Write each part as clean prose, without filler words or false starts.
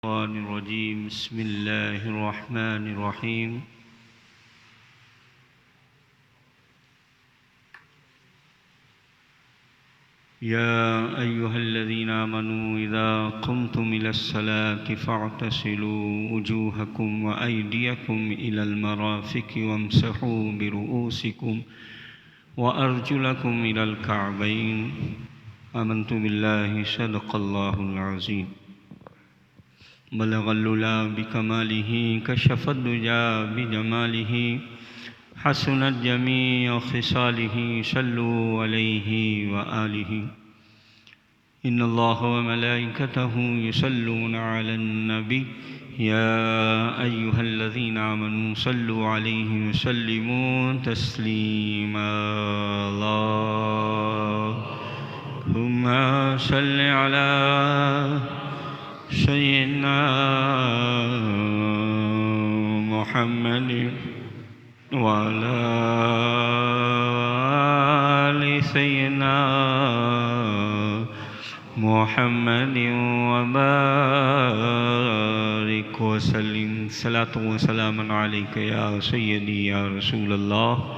الرجيم بسم الله الرحمن الرحيم يا أيها الذين آمنوا إذا قمتم إلى الصلاة فاغسلوا وجوهكم وأيديكم إلى المرافق وامسحوا برؤوسكم وأرجلكم إلى الكعبين آمنت بالله صدق الله العظيم بلغ العلا بكماله كشف الدجى بجماله حسنت جميع خصاله صلوا عليه وآله إن الله وملائكته يصلون على النبي يا أيها الذين آمنوا صلوا عليه وسلموا تسليما اللهم صل على سيدنا محمد وعلى آل سيدنا محمد وبارك وسلم صلاة وسلام عليك يا سيدي يا رسول الله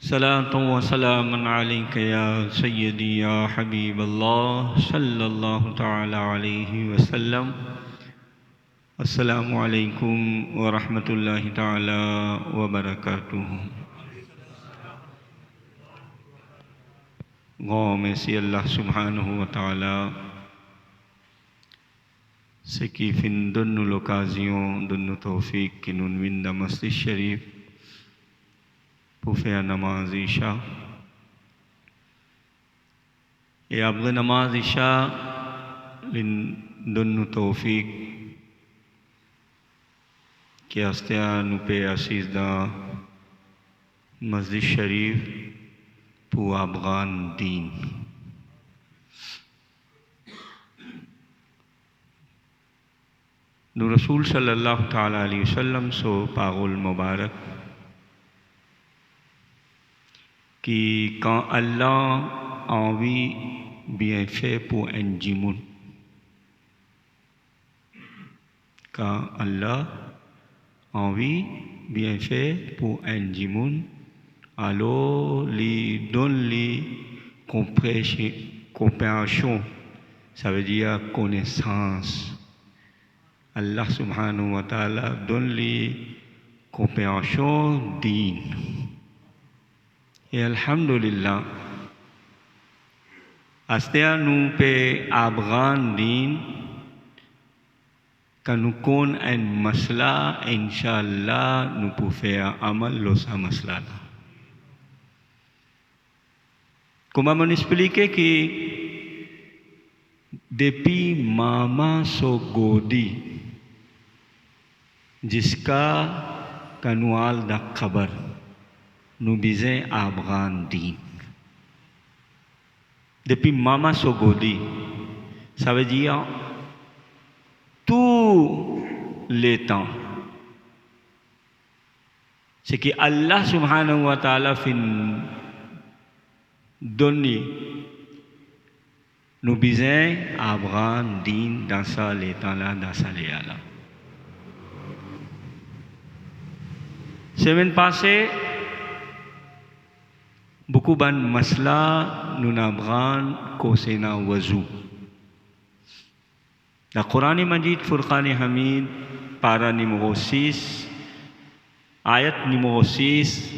صلاة وسلام عليك يا سيدي يا حبيب الله صلى الله تعالى عليه वसल्लम अस्सलामु अलैकुम व रहमतुल्लाहि ताला व बरकातुहू। गौ में से अल्लाह सुब्हानहु व ताला से की फिन दुन्नु लोकाजियों दुन्नु तौफीक की नुनविंदा मस्जिद शरीफ पुफिया नमाज ईशा ये अब नमाज ईशा लिन दुन्नु तौफीक के हस्तिया नुपे असीज़दा मस्जिद शरीफ पू अफगान दीन नु रसूल सल्लल्लाहु ताला अलैहि वसल्लम सो पागुल मुबारक कि quand Allah a envie bien fait pour un djimoun, quand Allah a envie bien fait pour un djimoun, alors lui donne lui compréhension, ça veut dire connaissance. Allah subhanahu wa ta'ala donne lui compréhension digne. Et alhamdulillah, astea nous pe abran din, quand nous connaissons un masla, inshallah, nous pouvons faire amal losa masla. Comment m'en expliquer que depuis Mama Sogodi, jusqu'à Kanual da Khabar, nous disons Abraham din. Depuis Mama Sogodi, ça veut dire tout le temps. C'est que Allah subhanahu wa ta'ala fin donné nous disons Abraham din dans ça l'état-là, dans ça l'état-là. Semaine passée, beaucoup ban masla nous n'abran kosena wazou. La Qur'an Majid Furqan Hamid para numéro 6 ayat numéro 6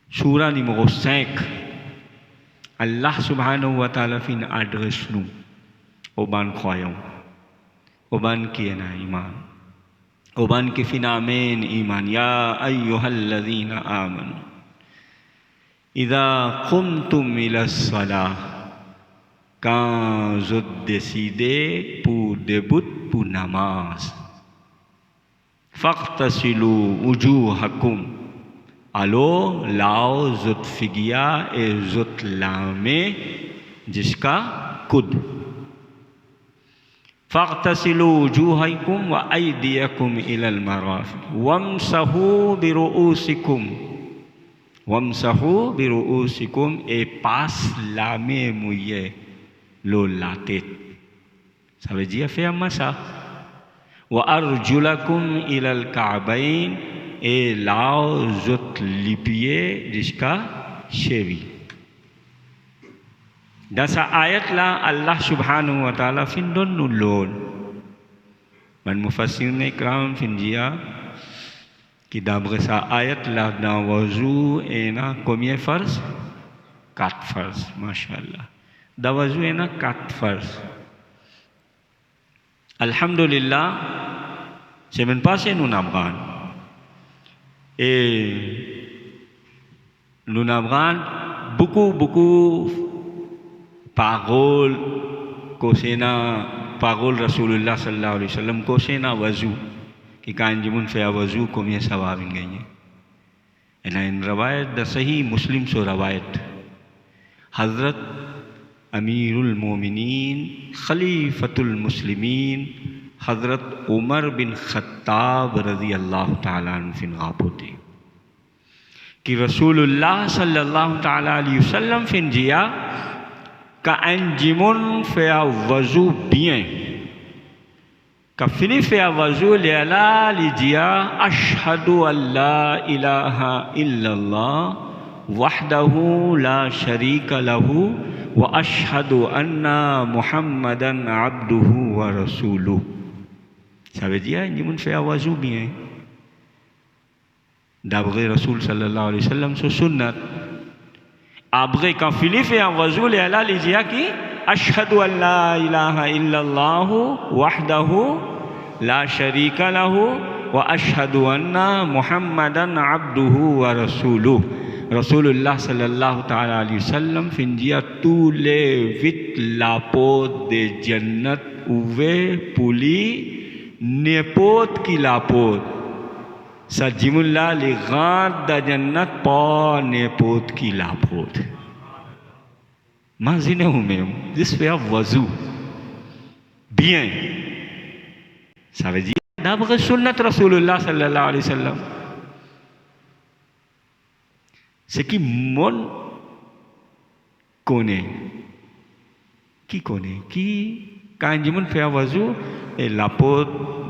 surah numéro 5 Allah subhanahu wa ta'ala fin adresse nous aux ban croyants aux ban qui en a iman aux ban qui fin amen iman ya ayyuhalladhina amanu idha qumtum ila as-salah, quand vous décidez pour début pour namaz, faghtasilu wujuhakum, alors lao zot figia et zot lame jusqu'à coude. faghtasilu wujuhakum wa aydiyakum ila al-marafiq wamsahu bi ru'usikum. Wamsahu bi ru'usikum et passe la main mouillée, l'eau la tête. Ça veut dire faire massage. Wa arjulakum ilal ka'bayn, et là, les pieds jusqu'à cheville. Dans sa ayat là, Allah subhanahu wa ta'ala fin donne nous l'eau. Man mufassirun ikram fin dia qui d'après sa ayat là dans wazou et na combien farz? 4 farz, mashallah. Dans wazou et na 4 farz. Alhamdulillah, semaine passée nous n'avons et nous n'avons beaucoup paroles concernant parole Rasulullah sallallahu alayhi wa sallam concernant wazou कि कान जिमुन फे वजू को में सवाब गई है ना इन रवायत द सही मुस्लिम सो रवायत हज़रत अमीरुल मोमिनीन खलीफतुल मुस्लिमीन हज़रत उमर बिन खत्ताब रज़ी अल्लाह ताला अन्हु फिन गापोते कि रसूलुल्लाह सल्लल्लाहु ताला अलैहि वसल्लम फिन जिया का अंजिमुन फे वजू bien का फिनी फे वजू लेला लीजिया अशहदु अल्ला इलाहा इल्लल्लाह वहदहु ला शरीका लहू व अशहदु अन्ना मुहम्मदन अब्दुहु व रसूलुहु. Ça veut dire ni fait wazou bien d'après Rasoul sallallahu alayhi wa sallam sur sunnat. Après quand fini fait wazou leala लीजिया कि अशहदु अल्ला इलाहा इल्लल्लाह वहदहु ला शरीका लहू व अशहदु अन्ना मुहम्मदन अब्दुहु व रसूलुहु. रसूलुल्लाह सल्लल्लाहु ताला अलैहि वसल्लम फिंजिया tous les 8 lapotes de jannat ouverts pour lui n'importe qui lapote sa jimulla les grands de jannat pas n'importe qui lapote. Imaginez-vous même, this fait wazou bien. Ça veut dire d'après sunnat Rasulullah sallallahu alayhi wa sallam. Ce qui mon connaît, qui connaît, qui quand je me fais wazou et la peau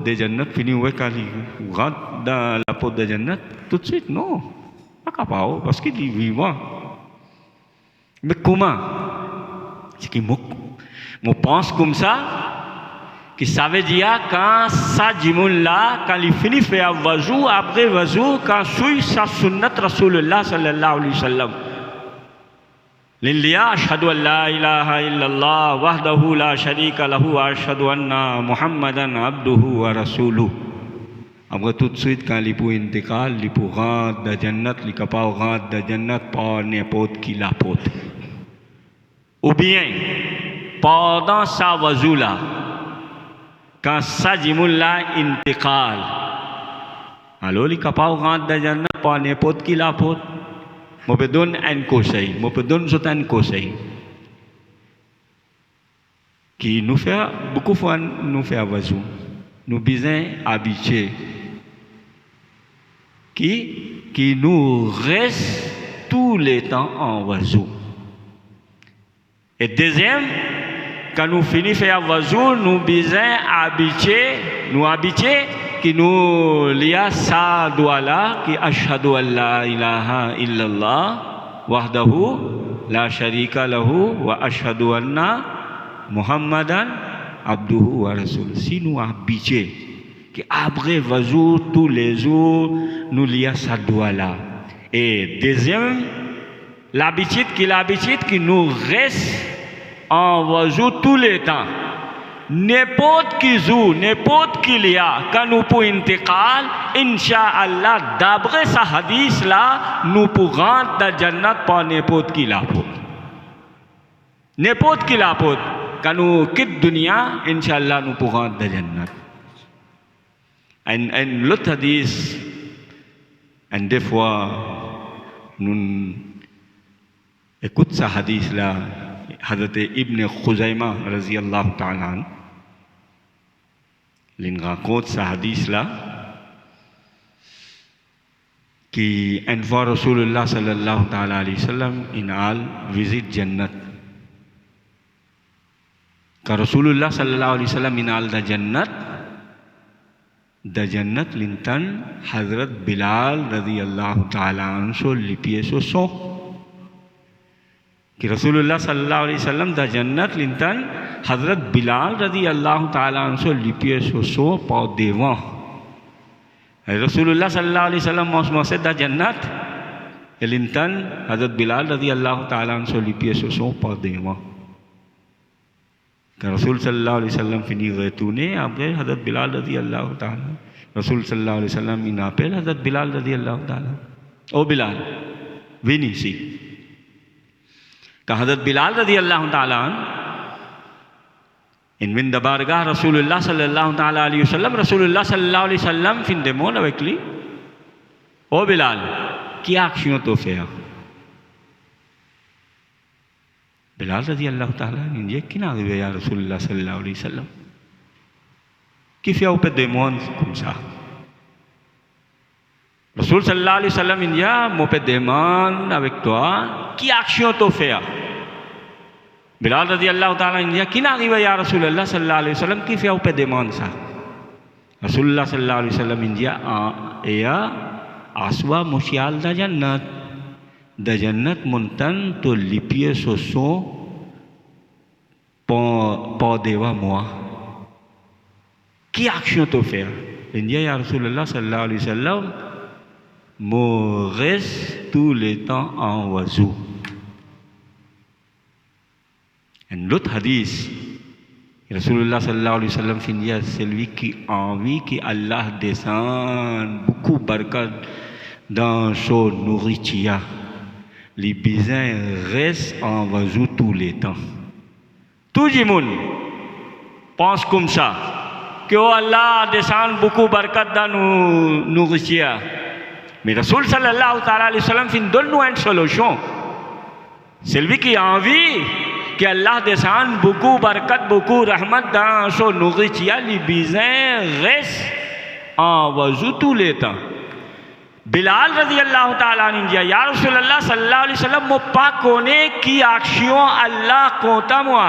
de jannat finit où quand il rentre dans la peau de jannat tout de suite non, pas capable parce qu'il est vivant. Mais comment? C'est qui me pense comme ça, que ça veut dire quand ça jimoun là, quand il finit faire wazou, après wazou, quand suit sa sunnat Rasulullah sallallahu alayhi wa sallam. L'India, ashhadu an la ilaha illallah, wahdahu la sharika lahu, wa ashhadu anna Muhammadan abduhu wa rasuluhu. Après tout de suite, quand il pour intégrale, il pour rentrer dans jannat, il capable rentrer dans jannat par n'importe qui l'apporte. Ou bien, pendant sa wazou là, quand ça jimoun là intégrale, alors il capable rentrer dans jannat par n'importe qui l'apporte. Je peux donner un conseil, je peux donner un conseil qui nous fait beaucoup de fois nous fait wazou, nous besoin habitués, qui nous reste tout le temps en wazou. Et deuxième, quand nous finissons faire wazou, nous besoin habitués, qui nous lia sa doa là qui ashhadu an la ilaha illallah wahdahu la sharika lahu wa ashhadu anna muhammadan abduhu wa rasul. Si nous habitués que après wazou tous les jours nous lia sa doa là. Et deuxième, l'habitude qui nous reste en wazou tous les temps. N'importe qui joue, n'importe qui y a, quand nous pour intégrale, Inch'Allah, d'après sa hadith là, nous pourrons rentrer dans Jannat par n'importe qui la porte. N'importe qui la porte. Quand nous quittons dunya, Inch'Allah, nous pourrons rentrer dans Jannat. Et l'autre hadith, et des fois, nous écoutons sa hadith là, Hazrat Ibn Khuzaymah, raziyallahu ta'ala, il raconte ce hadith là qui une fois Rasulullah sallallahu ta'ala alayhi wa sallam il a visité Jannat. का रसूलुल्लाह सल्लल्लाहु अलैहि वसल्लम मिनाल द जन्नत लिंतन हजरत बिलाल रजी अल्लाह ताला अन्हो लिपिए सो कि रसूलुल्लाह सल्लल्लाहु अलैहि वसल्लम द जन्नत लिंतन हजरत बिलाल रजी अल्लाह ताला अन्हो लिपिए सो पौ देवा रसूलुल्लाह सल्लल्लाहु अलैहि वसल्लम मौसे द जन्नत लिंतन हजरत बिलाल रजी अल्लाह ताला अन्हो लिपिए सो पौ देवा रसूल सल्लल्लाहु अलैहि वसल्लम फिनी गैतूने आप गए हज़रत बिलाल रज़ी अल्लाह ताला रसूल सल्लल्लाहु अलैहि वसल्लम इन पे हज़रत बिलाल रज़ी अल्लाह ताला ओ बिलाल विनी सी का हज़रत बिलाल रज़ी अल्लाह ताला इन विन दबारगाह रसूलुल्लाह सल्लल्लाहु ताला अलैहि वसल्लम रसूलुल्लाह सल्लल्लाहु अलैहि वसल्लम फिन देमो नवेकली ओ बिलाल क्या अक्षियों तो फेया बिलाल रजी अल्लाह ताला ये किना हुए या रसूलुल्लाह सल्लल्लाहु अलैहि वसल्लम कि फिया पे देमोन कुमसा रसूल सल्लल्लाहु अलैहि वसल्लम इंडिया मो पे देमान avec toi qui action तो फेया बिलाल रजी अल्लाह ताला इंडिया किना हुए या रसूलुल्लाह सल्लल्लाहु अलैहि वसल्लम कि फिया पे देमान सा रसूलुल्लाह सल्लल्लाहु अलैहि वसल्लम इंडिया या आसवा मुशियाल द जन्नत मुंतन तो लिपिए सो पौ देवा मुआ की अक्षियों तो फेर इंडिया या रसूलुल्लाह सल्लल्लाहु अलैहि वसल्लम मोरेस tous les temps en wazou en l'autre hadith रसूलुल्लाह सल्लल्लाहु अलैहि वसल्लम फिनिया celui qui envie que Allah descende beaucoup barkat dans son nourriture les besoins restent en wazou tous les temps. Tout le monde pense comme ça, que Allah descend beaucoup barkat dans nos nourritures. Mais Rasoul sallallahu alayhi wa sallam donne-nous une solution. Celui qui a envie que Allah descende beaucoup barkat, beaucoup rahmat dans son nourriture, les besoins restent en wazou tous les temps. Bilal रजी अल्लाह ताला ने दिया या रसूलुल्लाह सल्लल्लाहु अलैहि वसल्लम मो पाक होने की एक्शन अल्लाह कोता मुआ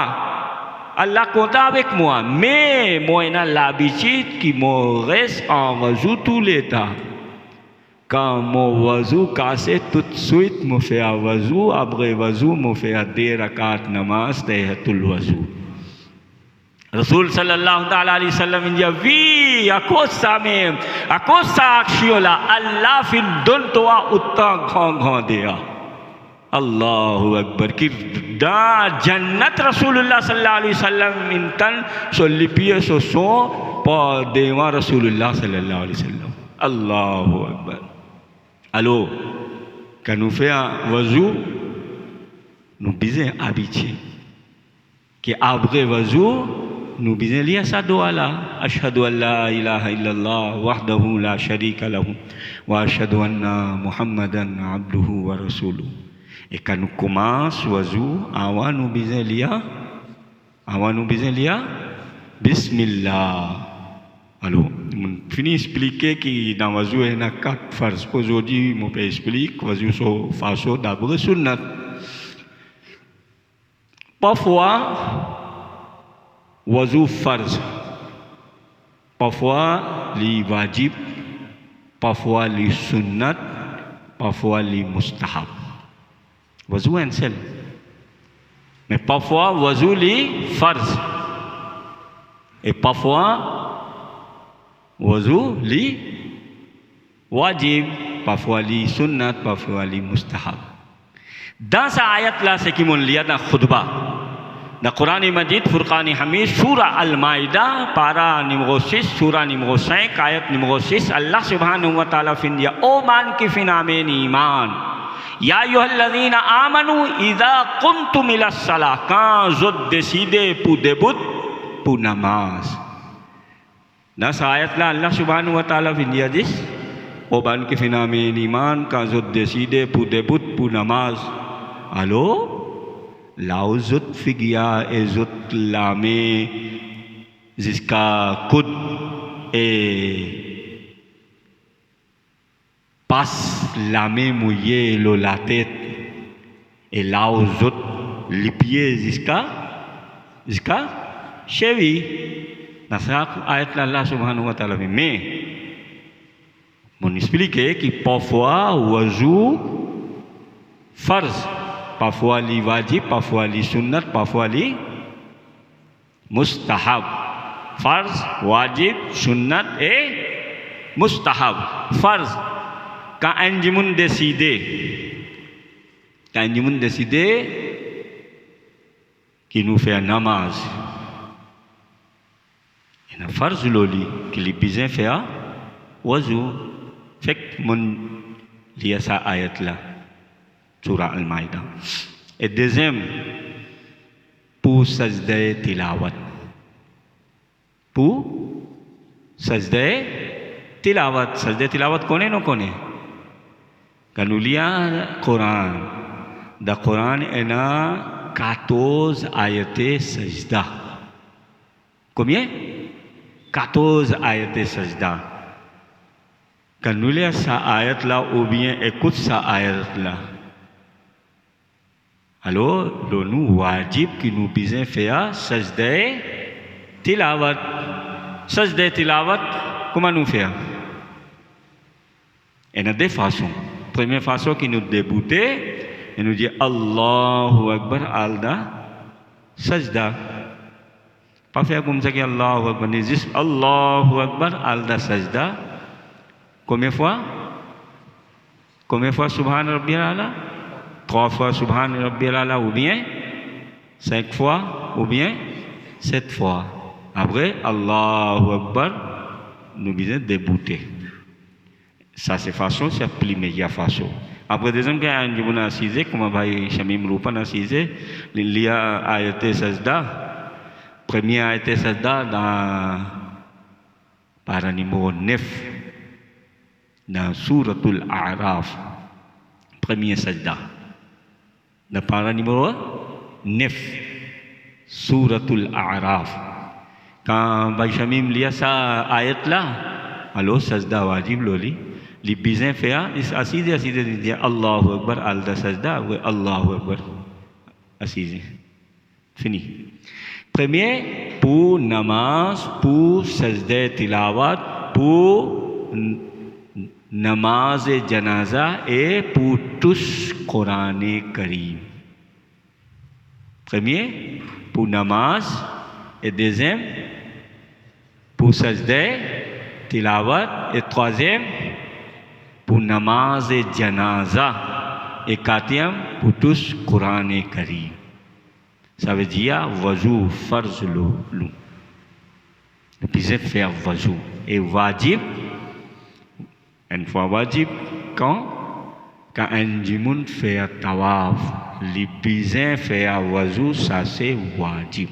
अल्लाह कोता avec moi mais moi ina l'habitude qui me reste en wazou tout l'état quand mon wazou casse tout de suite me fait un wazou après wazou me fait deux rakat namaz tahiyatul wazou Rasul sallallahu ta'ala alayhi wasallam india vi akosa akshiola Allah fin don toa utta ghon dea Allahu akbar ki da jannat Rasulullah sallallahu alayhi wasallam intan so lipiye so pa dewa Rasulullah sallallahu alayhi wasallam Allahu akbar allo quand nous fait wazou nous besoin habituer que après wazou nous besoin lier sa doa là ashhadu an la ilaha illallah wahdahu la sharika lahu wa ashhadu anna muhammadan abduhu wa rasuluhu et quand nous commence wazou avant nous besoin lier bismillah alors on finit expliquer que dans wazou il y a 4 phases aujourd'hui on peut expliquer wazou so façon d'abord sunnat parfois wazou farz parfois li wajib parfois li sunnat parfois li mustahab wazou un seul mais parfois wazou li farz et parfois wazou li wajib parfois li sunnat parfois li mustahab dans cette ayat là c'est qui mon liya dans khutbah dans Quran Majid Furqan Hamid surah Al-Ma'idah para numéro 6 surah numéro 5 ayat numéro 6 Allah subhanahu wa ta'ala findia o man ki finamen iman ya ayyuhalladhina amanu idha qumtum ila salah quand vous décidez pour début pour namaz dans cette ayat là Allah subhanahu wa ta'ala findia dis o man ki finamen iman quand vous décidez pour début pour namaz alors लाओ जुत फिगिया ए जुत लामे जिसका खुद ए पास लामे मुये लो लाते ए लाओ जुत लिपिए जिसका Chevi, nasa ayat Allah Subhanahu wa taala mais mon expliquer que parfois wazou farz, parfois li wajib, parfois li sunnat, parfois li mustahab. Farz, wajib, sunnat et mustahab. Farz, quand un jimun décide qu'il nous fait un namaz. Et un farz loli qu'il est besoin de faire wazou. Fait que mon lié sa ayat là, surah Al-Maïda. Et deuxième, pour sajda tilawat. Pour sajda tilawat. Sajda tilawat connaît non connaît? Quand nous lisons le Coran, dans le Coran, il y a 14 ayats sajda. Combien? 14 ayats sajda. Quand nous lisons sa ayat là ou bien écoute sa ayat là, alors nous wajib qui nous besoin faire sajda tilawat. Sajda tilawat, comment nous faire? Il y a deux façons. Première façon qui nous débute, et nous dit Allahu Akbar alda sajda. Pas faire comme ça que Allahu Akbar, mais juste Allahu Akbar alda sajda. Combien fois? Combien fois Subhan Rabbiyal Ala? 3 fois Subhan Rabbiyal Ala ou bien 5 fois ou bien 7 fois. Après, Allahu Akbar, nous besoin débouter. Ça c'est façon, c'est la meilleure façon. Après, deuxième cas, on a assisé, comme on va y Shamim Rupan assisé, il y a ayat sajda. Premier ayat sajda dans para numéro 9. Dans Suratul A'raf, premier sajda. Dans para numéro 9, Suratul A'raf. Quand Baïchamim lit ça ayat là, alors sajda wajib loli. Les besoins faire, ils assisent, ils disent Allahu Akbar, alda sajda, ou Allahu Akbar, assisent. Fini. Premier, pour namaz, pour sajda tilawat, pour namaz janaza et pour tous Coran Karim. Premier, pour namaz et deuxième, pour sajda, tilawat et troisième, pour namaz janaza et quatrième, pour tous Coran Karim. Ça veut dire wazou farz lou. Le besoin faire wazou et wajib. Une fois wajib, quand un jimun fait tawaf, les besoins faire wazou, ça c'est wajib.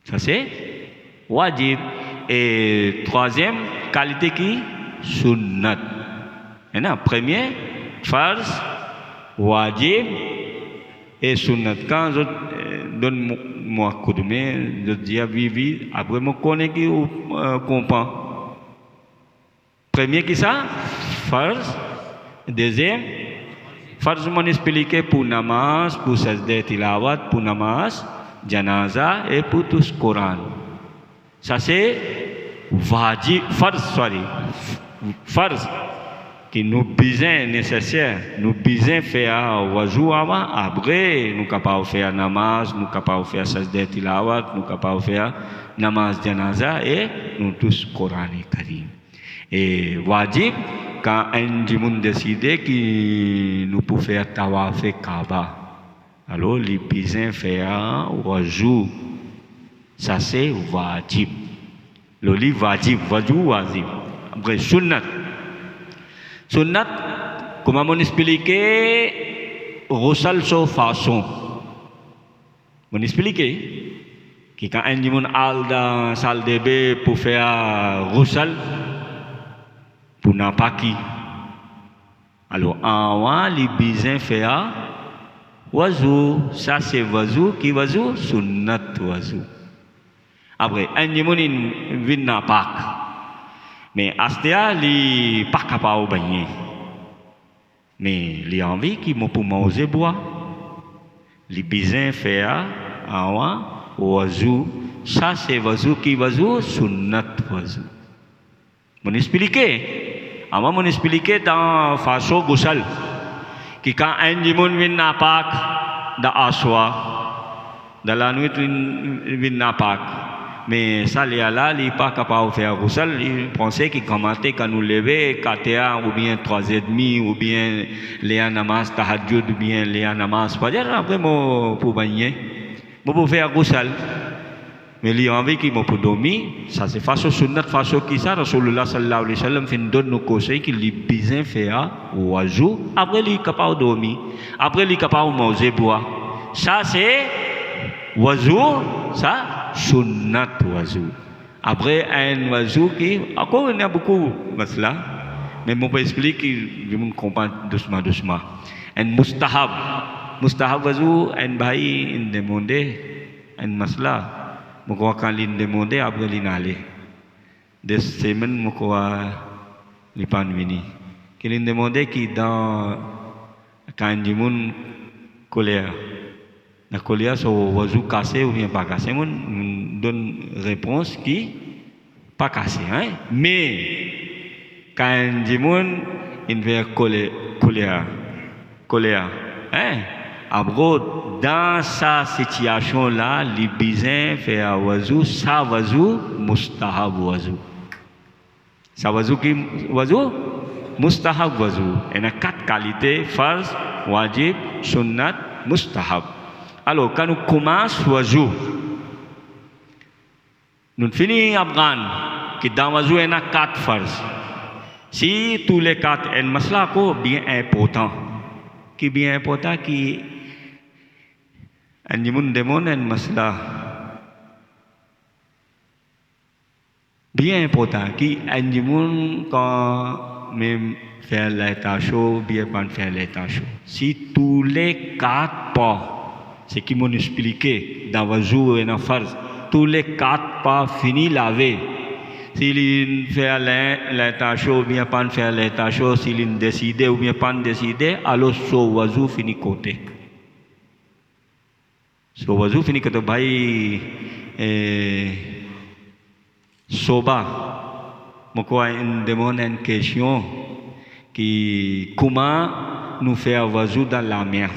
Ça c'est wajib. Et troisième qualité qui? Sunnat. Maintenant, premier, farz, wajib et sunnat. Quand je donne moi coup de main, je dis à Vivi, après je connais qui comprend. Premier qui ça? Farz. Deuxième, farz m'en expliqué pour namaz, pour sajda tilawat, pour namaz, janaza et pour tout ce Coran. Ça c'est wajib, farz qui nous besoin nécessaire, nous besoin faire wazou avant, après nous capable faire namaz, nous capable faire sajda tilawat, nous capable faire namaz janaza et nous tous Coran Karim. Et wajib, quand un jimun décide que nous pouvons faire tawaf et Kaaba, alors les besoin faire wazou, ça c'est wajib. Le livre wajib, wajib. Après sunnat. Sunnat, comme on expliqué, ghusl so façon. On expliqué que quand un jimun al dans salle de bain pour faire ghusl, pour n'apaki. Alors, avant, les besoins faire wazou, ça c'est wazou, qui wazou? Sunnat wazou. Après, un jimun vient n'apak. Mais astia, les pas capable de baigner. Mais les envies qui m'ont pour manger boire. Les besoins faire avant wazou, Ça c'est wazou qui wazou sunnat wazou. Mon expliquer. Ama mon expliquer dans façon gusal. Ki quand un jimun vin napak da aswa da la nuit vin napak. Mais ça les là, il pas capable de faire gusal, il pensait qu'il commentait quand nous lever 4h ou bien 3h30 ou bien les namaz tahajjud ou bien les namaz fajr après moi pour baigner. Moi pour faire gusal. Mais il a envie qu'il me pour dormir, ça c'est façon sunnat façon qui ça Rasulullah sallallahu alayhi wa sallam fin donne nos conseils qu'il lui bien faire oiseau après il est capable de dormir, après il est capable de manger boire. Ça c'est oiseau, ça sunnat oiseau. Après un oiseau qui encore il y a beaucoup masla, mais moi peux expliquer je me comprends doucement. Un mustahab oiseau un bayi in demandé un masla. Moko akan lin demande après lin aller. Des semaines moko li pan vini. Ki lin demande ki dans quand jimun colère. La colère so wazou cassé ou bien pas cassé mon donne réponse qui pas cassé hein. Mais quand jimun in vers colère hein. Après, dans sa situation-là, les besoins fait un wazou, ça wazou, mustahab wazou. Ça wazou qui wazou, mustahab wazou. Il y a 4 qualités, farz, wajib, sunnat, mustahab. Alors, quand nous commençons wazou, nous finissons à apprendre que dans wazou, il y a 4 farz. Si tous les 4, il y a un masla bien important. Qui bien important, qui Anjimun demon and masla bien important qui anjimun quand même faire les tâches bien pas faire les tâches si tous les 4 pas c'est qui m'ont expliqué dans wazou et dans farz tous les 4 pas fini laver s'il fait les tâches bien pas faire les tâches s'il décide ou bien pas décider alors so wazou fini côté. So wazou fini kata bhai soba moko une demande une question qui comment nous faire wazou dans la mer.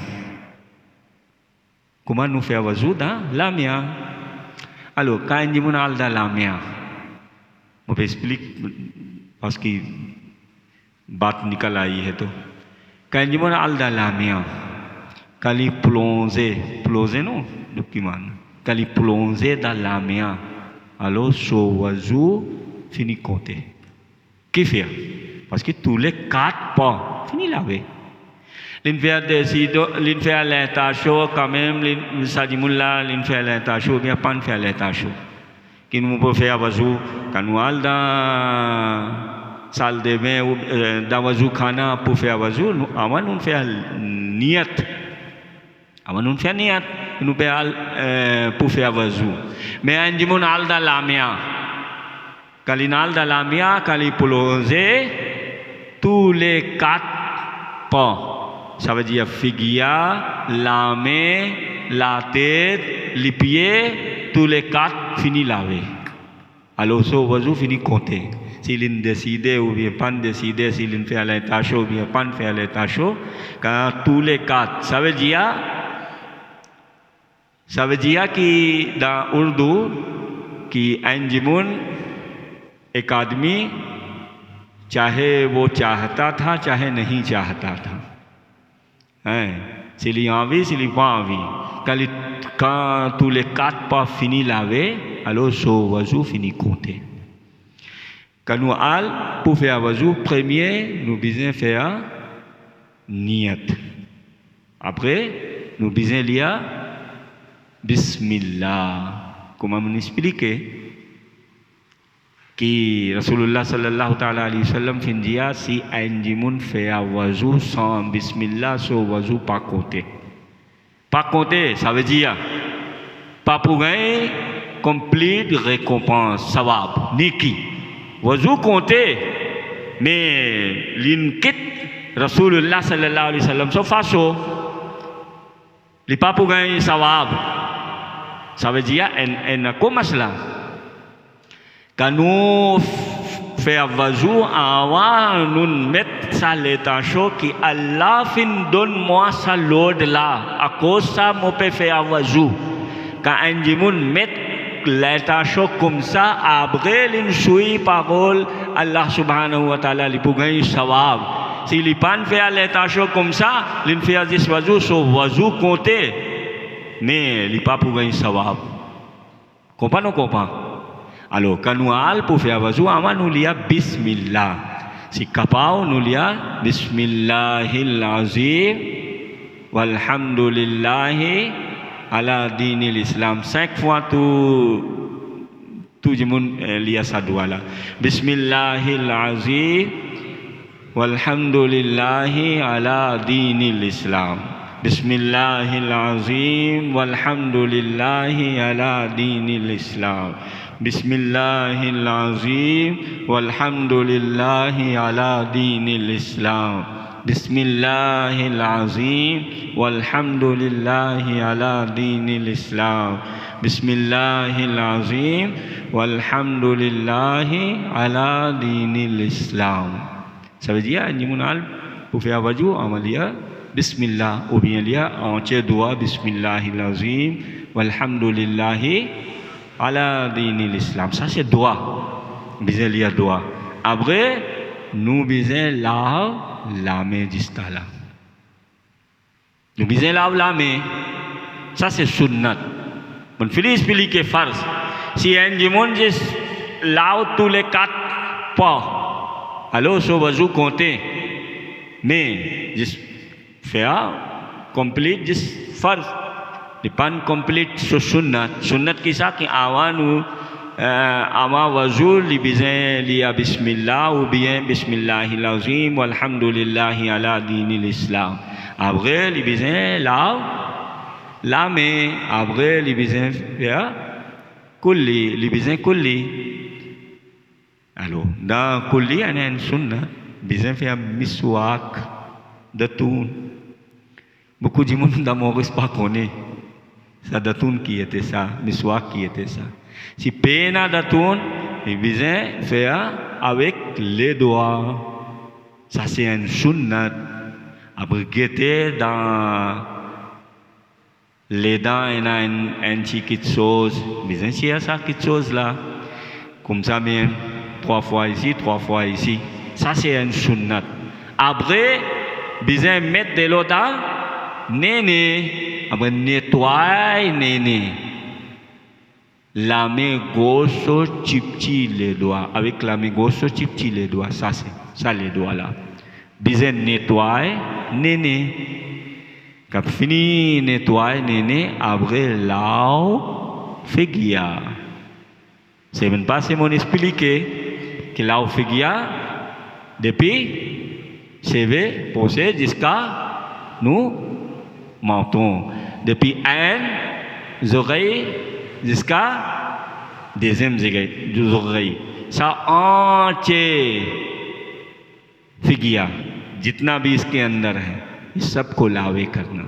Comment nous faire wazou dans la mer. Alors quand on dit dans la mer je vais expliquer parce que बात निकल आई है तो quand on dit dans la mer quand il plonge non document quand il plonge dans la mer alors ce oiseau finit compter qui fait parce que tous les 4 pas finit laver l'infère les tâches quand même l'insadimoula l'infère les tâches bien pas faire les tâches qui nous peut faire oiseau quand nous allons dans salle de bain ou dans oiseau khana pour faire oiseau avant nous faire niat. Avant nous faire niat, nous pour faire wazou. Mais un dimanche al da lamia, quand il al da lamia, quand il plonge, tous les 4 pas, ça veut dire figure, la main, la tête, les pieds, tous les 4 finit laver. Alors ce wazou finit compter. S'il décide ou bien pas décider, s'il fait les tâches ou bien pas faire les tâches, quand tous les 4, ça veut dire que dans Urdu, कि अंजुमन एकाडमी चाहे वो चाहता था चाहे नहीं चाहता था, se li envie, se li pas envie. Quand tous les 4 pas fini laver, alors ce oiseau finit compter. Quand nous allons pour faire oiseau, premier, nous besoin faire niyat. Après, nous besoin lire Bismillah. Comment m'expliquer que Rasulullah sallallahu alayhi wa sallam fin dia si un jimun fait oiseau sans Bismillah, ce oiseau pas compter. Pas compter, ça veut dire pas pour gagner complète récompense, sawab, niki. Oiseau compter, mais l'inquiète Rasulullah sallallahu alayhi wa sallam so façon, les pas pour gagner sawab. Sabe dia en ko masla. Kanu fe avazu awa nun met sa leta sho ki Allah fin don moi sa lord la akosa mo pe fe avazu. Ka anjimun met leta sho kumsa abrelin sui parole Allah subhanahu wa ta'ala lipugai sawab. Si lipan fe leta sho kumsa lin fe azis wazu so wazu konte mais lipa pugai sawab. Kompa no kompa. Alors, kanual pour faire wazu ama nulia bismillah. Si kapau nulia bismillahil azim walhamdulillahi ala dinil Islam. 5 fois tu jimun lia sadua la. Bismillahil azim walhamdulillahi ala dinil Islam. Bismillahil azim walhamdulillahi ala dinil Islam. Bismillahil azim walhamdulillahi ala dinil Islam. Bismillahil azim walhamdulillahi ala dinil Islam. Bismillahil azim walhamdulillahi ala dinil Islam. Ça veut dire Nimunal pour faire wajou amalia Bismillah ou bien liya entier doigt Bismillahil azim walhamdulillahi ala dinil Islam. Ça c'est doigt. Bisé liya doigt. Après nous bisé la main d'istala. Nous bisé la main. Ça c'est sunnat. Bon fili expliquer farz. Si un dimon jis lao tous les 4 pas. Alors so wazu compter. Mais jis faire complete jis farz. Depan complete so sunnat. Sunnat kisah ki awanu ama wazul li bizin liya bismillah ou bien bismillahil azim walhamdulillahi ala dinil Islam. Après li bizin la mais après li bizin faire kulli li bizin kulli. Alors dans kulli ana une sunnat bizin faire miswak datun. Beaucoup de monde dans Maurice pas connaît. Ça datun qui était ça, miswak qui était ça. Si pena datun, il vient faire avec les doigts. Ça c'est un sunnat. Après guetter dans les dents, il y a une petite chose. Bien sûr, ça quelque chose là. Comme ça même, 3 fois ici, 3 fois ici. Ça c'est un sunnat. Après, bien mettre de l'eau dans néné. Après nettoyer néné. La main gauche chipchi les doigts. Avec la main gauche chipchi les doigts. Ça c'est ça les doigts là. Bien nettoyer néné. Quand fini nettoyer néné, après là fait guia. C'est même pas c'est mon expliquer que là fait guia depuis CV poser jusqu'à nous menton. Depuis un oreille jusqu'à deuxième oreille. Ça entier फिगिया जितना भी इसके अंदर है इस सब को लावे करना.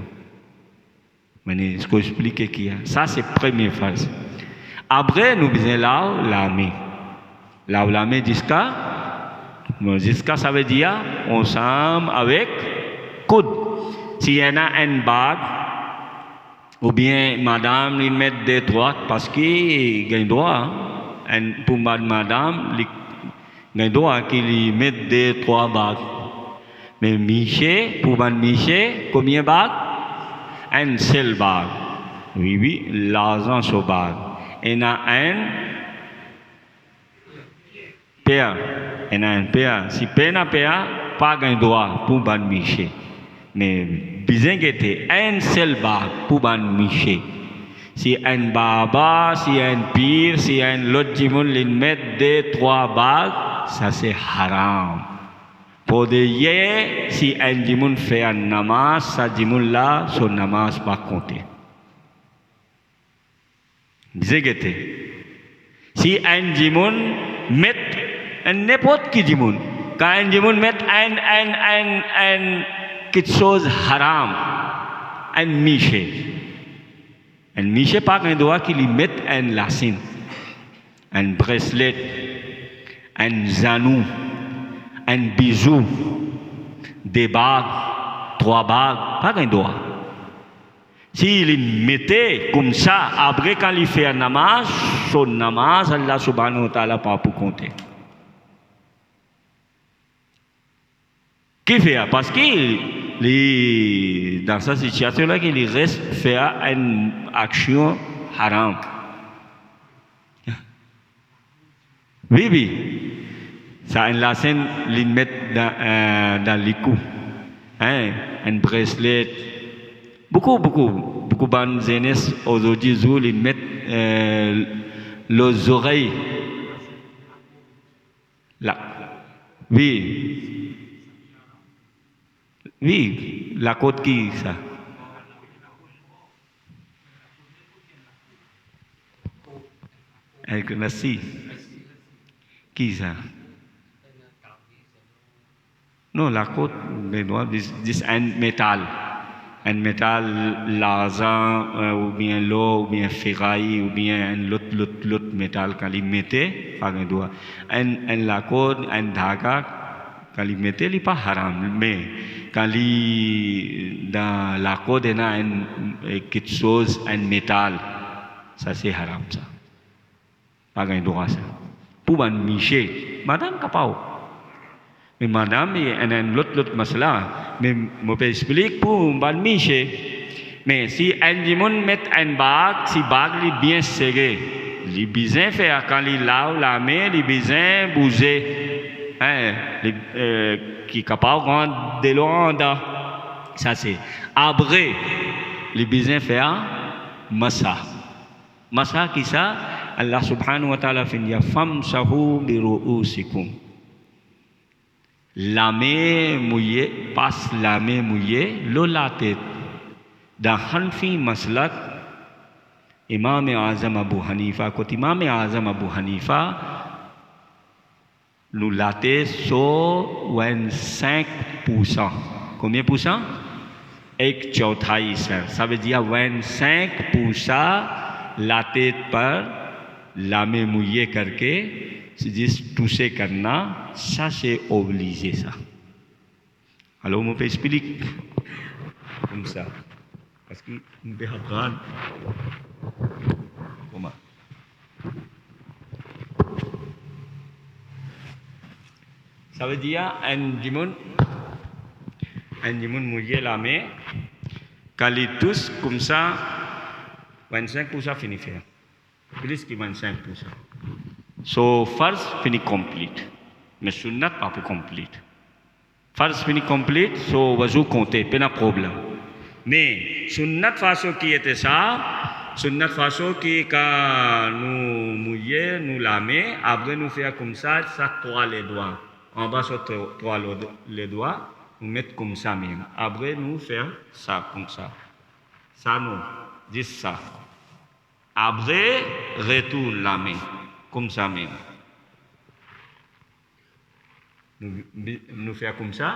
मैंने इसको एक्सप्लिक किया. Ça c'est premier phase. Après nous faisons la main jusqu'à ça veut dire ensemble avec coude. S'il y en a un bag ou bien madame il met des droites parce qu'il gagne droit. Pour madame il droit qu'il mette 2-3 bagues. Mais Miché, pour Miché, combien de bagues? Un seul bague. Oui, l'argent sur bague. Il y a un paire. Il y a un paire. Si paire, pas gagne droit pour Miché. Mais bien que un seul bague pour Miché. Si un baba, si un pire, si un l'autre jimoun, il met 2-3 bagues, ça c'est haram. Pour dire, si un jimoun fait un namaz, ça jimoun là, son namaz pas compter. Si un jimoun met n'importe qui jimoun, quand un jimoun met quelque chose haram, un miché. Un Michel pas un doigt qui lui met un lacine, un bracelet, un zanou, un bijou, des bagues, 3 bagues, pas un doigt. S'il mettait comme ça, après quand il fait un namaz, son namaz, Allah subhanahu wa ta'ala pas pour compter. Qui fait? Parce que dans cette situation-là, il reste faire une action haram. Oui, oui. Ça, un lacin, il met dans les coups. Hein? Un bracelet. Beaucoup de jeunesse aujourd'hui, ils mettent les oreilles. Là. Oui. Oui, la côte qui ça? Avec Nassi. Qui ça? Non, la côte, c'est un métal. Un métal, l'argent, ou bien l'eau, ou bien ferraille, ou bien l'autre métal quand il mettait, par un doigt. La côte, un dhaga, quand il mettait, il n'est pas haram. Mais quand il dans la côte, il y a quelque chose, un métal, ça c'est haram, ça. Pas un droit, ça. Pour un Michel, madame Kapao. Mais madame, il y a un autre masala. Mais je peux expliquer pour un Michel. Mais si un dimon met un bague, si bague est bien serré, il besoin faire quand il lave la main, il besoin bouger. Qui est capable de l'eau ça c'est après les besoins faire massa qui ça Allah subhanahu wa ta'ala fait ya famsahu bi ru'usikum la main mouillée passe la main mouillée l'eau la tête dans Hanfi maslak Imam Azam Abu Hanifa quand Imam Azam Abu Hanifa nous latter sur 25%. Combien pour cent? Ek chauthai ça veut dire 25% la tête par la main mouillée करके c'est toucher करना ça c'est obligé ça. Alors on peut expliquer comme ça parce que on peut apprendre comment. Ça veut dire un dimon mouillé la main, quand il touche comme ça, 25% finit faire. Plus que 25%. So, farz finit complete. Mais sunnat pas pour complete. Farz finit complete, so, wazou compter, pas de problème. Mais, sunnat façon qui était ça, sunnat façon qui, quand nous mouillons, nous la main, après nous faire comme ça trois les doigts. En bas sur trois les doigts, nous mettons comme ça même. Après, nous faisons ça comme ça. Ça, nous, dis ça. Après, retourne la main, comme ça même. Nous faisons comme ça,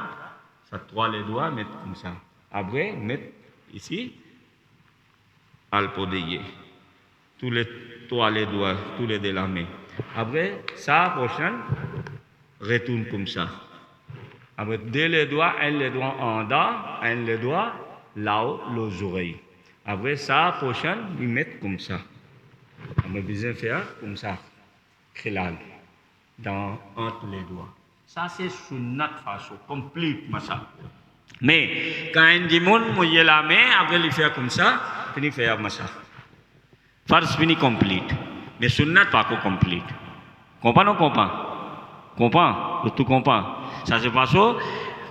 ça trois les doigts, mettre comme ça. Après, mettre ici, alpodéier. Tous les trois les doigts, tous les de la main. Après, ça, prochaine, retourne comme ça. Après, deux les doigts, un les doigts en bas, un les doigts là-haut, les oreilles. Après, ça, prochaine, ils mettent comme ça. On a besoin de faire comme ça. Khilal. Entre les doigts. Ça, c'est sunnat façon, complètement ça. Mais, quand un dimon mouille la main, après, il fait comme ça, il fait comme ça. Farce fini complète. Mais sunnat pas complète. Comprends ou comprends? Comprends? Tout comprend. Ça se passe au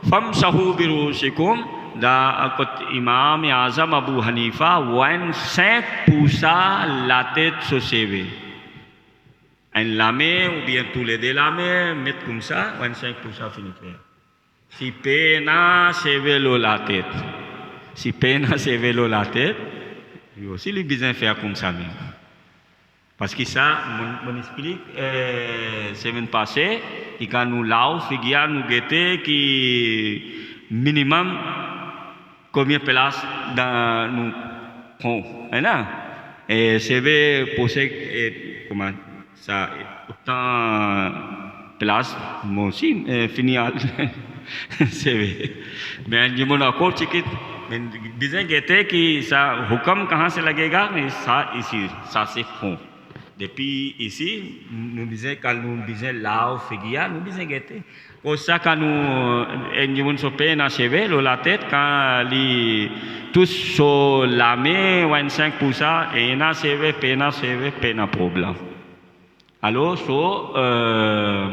famsahu bi ru'usikum da Imam Azam Abu Hanifa 25% la tête se sévère. Un lame ou bien tous les deux lames mettre comme ça 25% finit faire. Si pena sévère la tête. Si pena sévère la tête, il aussi le besoin faire comme ça même. Parce que ça, mon explique, semaine passée, et quand nous là, figure nous guetter qui minimum combien de places dans nous prend. Et c'est poser comment ça autant place moi aussi fini c'est mais je m'en accorde que mais disons que ça हुक्म कहाँ से लगेगा mais ça ici ça c'est fond depuis ici nous disons quand nous disons là figia nous disons que ça quand nous en so pena cheve la tête quand li tous sur la main 25% et na cheve pena problème alors so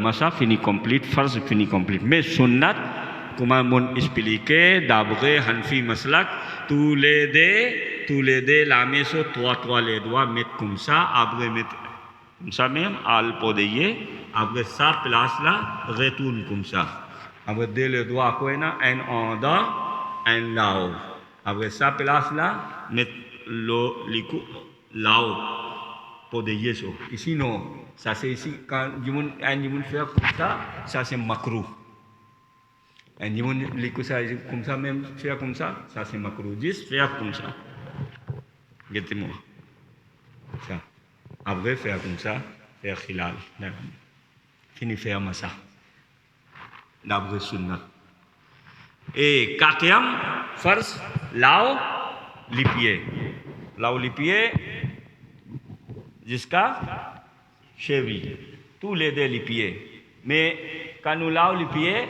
masa fini complete farz fini complete mais sunnat comment mon expliquer d'après Hanfi Maslak tous les deux la main sur trois les doigts mettre comme ça après mettre comme ça même al podeyer après ça place là retourne comme ça après deux les doigts quoi un en bas un là-haut après ça place là mettre le coup là-haut podeyer ça ici non ça c'est ici quand un fait comme ça c'est makruh. Et nous les comme ça même faire comme ça c'est makruh. Juste faire comme ça. Regardez-moi. Ça. Après faire comme ça, faire khilal. Fini faire massa. D'après sunnah. Et quatrième, farz, là les pieds. Là les pieds jusqu'à cheville. Tous les deux les pieds. Mais quand nous lavons les pieds,